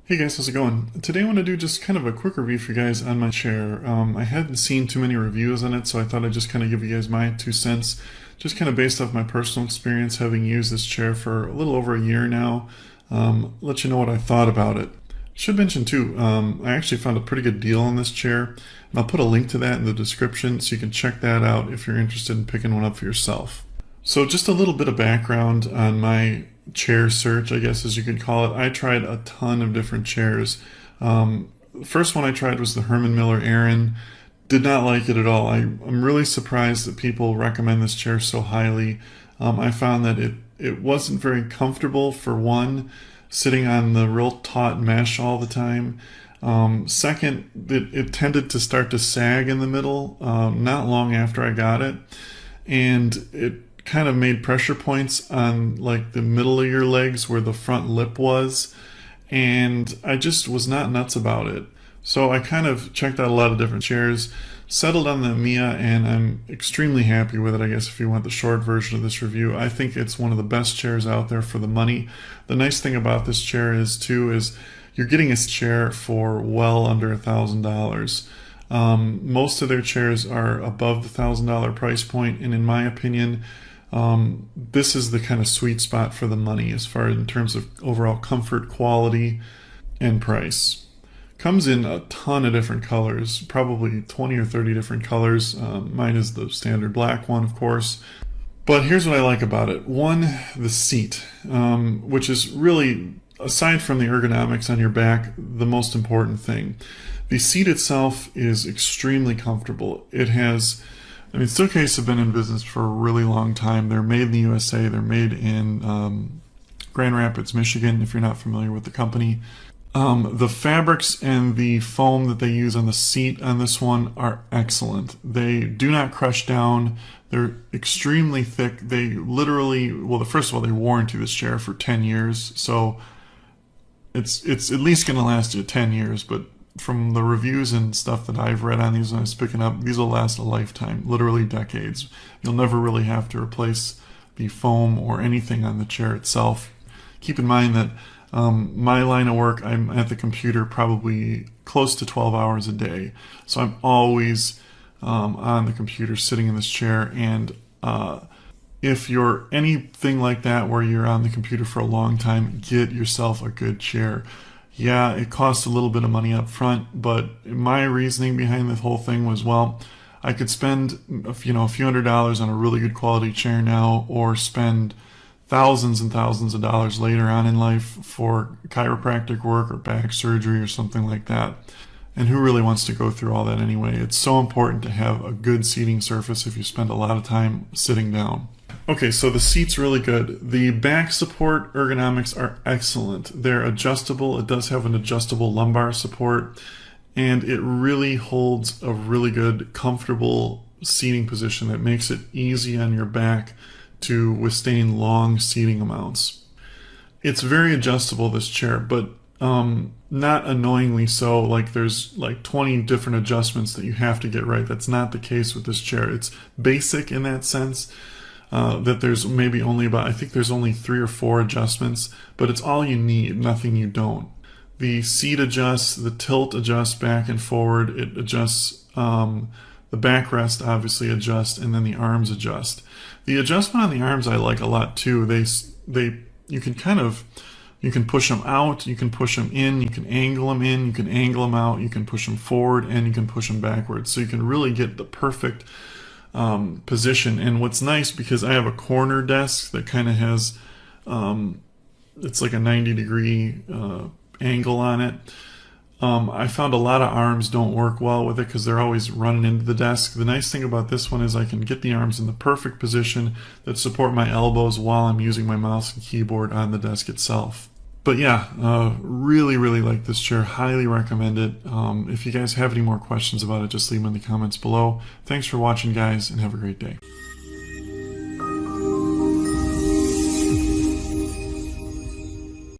Hey guys, how's it going? Today I want to do just kind of a quick review for you guys on my chair. I hadn't seen too many reviews on it, so I thought I'd just kind of give you guys my 2 cents, just kind of based off my personal experience having used this chair for a little over a year now. Let you know what I thought about it. Should mention too, I actually found a pretty good deal on this chair, and I'll put a link to that in the description so you can check that out if you're interested in picking one up for yourself. So just a little bit of background on my chair search, I guess as you could call it. I tried a ton of different chairs. The first one I tried was the Herman Miller Aran. Did not like it at all. I'm really surprised that people recommend this chair so highly. I found that it wasn't very comfortable, for one, sitting on the real taut mesh all the time. Second, it tended to start to sag in the middle not long after I got it, and it kind of made pressure points on like the middle of your legs where the front lip was, and I just was not nuts about it. So I kind of checked out a lot of different chairs, settled on the Mia, and I'm extremely happy with it. I guess if you want the short version of this review, I think it's one of the best chairs out there for the money. The nice thing about this chair is you're getting a chair for well under $1,000. Most of their chairs are above the $1,000 price point, and in my opinion, this is the kind of sweet spot for the money as far in terms of overall comfort, quality, and price. Comes in a ton of different colors, probably 20 or 30 different colors. Mine is the standard black one, of course. But here's what I like about it. One, the seat, which is really, aside from the ergonomics on your back, the most important thing. The seat itself is extremely comfortable. Steelcase have been in business for a really long time. They're made in the USA. They're made in Grand Rapids, Michigan, if you're not familiar with the company. The fabrics and the foam that they use on the seat on this one are excellent. They do not crush down. They're extremely thick. They literally, first of all, they warranty this chair for 10 years. So it's at least going to last you 10 years, but from the reviews and stuff that I've read on these when I was picking up, these will last a lifetime, literally decades. You'll never really have to replace the foam or anything on the chair itself. Keep in mind that my line of work, I'm at the computer probably close to 12 hours a day. So I'm always on the computer sitting in this chair, and if you're anything like that where you're on the computer for a long time, get yourself a good chair. Yeah, it costs a little bit of money up front, but my reasoning behind the whole thing was, well, I could spend a few $100s on a really good quality chair now, or spend thousands and thousands of dollars later on in life for chiropractic work or back surgery or something like that. And who really wants to go through all that anyway? It's so important to have a good seating surface if you spend a lot of time sitting down. Okay, so the seat's really good. The back support ergonomics are excellent. They're adjustable. It does have an adjustable lumbar support, and it really holds a really good, comfortable seating position that makes it easy on your back to withstand long seating amounts. It's very adjustable, this chair, but not annoyingly so. Like there's like 20 different adjustments that you have to get right. That's not the case with this chair. It's basic in that sense. That there's maybe only I think there's only 3 or 4 adjustments, but it's all you need, nothing you don't. The seat adjusts, the tilt adjusts back and forward, it adjusts, the backrest obviously adjusts, and then the arms adjust. The adjustment on the arms I like a lot too. You can push them out, you can push them in, you can angle them in, you can angle them out, you can push them forward, and you can push them backwards. So you can really get the perfect position. And what's nice, because I have a corner desk that kind of has it's like a 90-degree angle on it. I found a lot of arms don't work well with it because they're always running into the desk. The nice thing about this one is I can get the arms in the perfect position that support my elbows while I'm using my mouse and keyboard on the desk itself. But yeah, really like this chair. Highly recommend it. If you guys have any more questions about it, just leave them in the comments below. Thanks for watching, guys, and have a great day.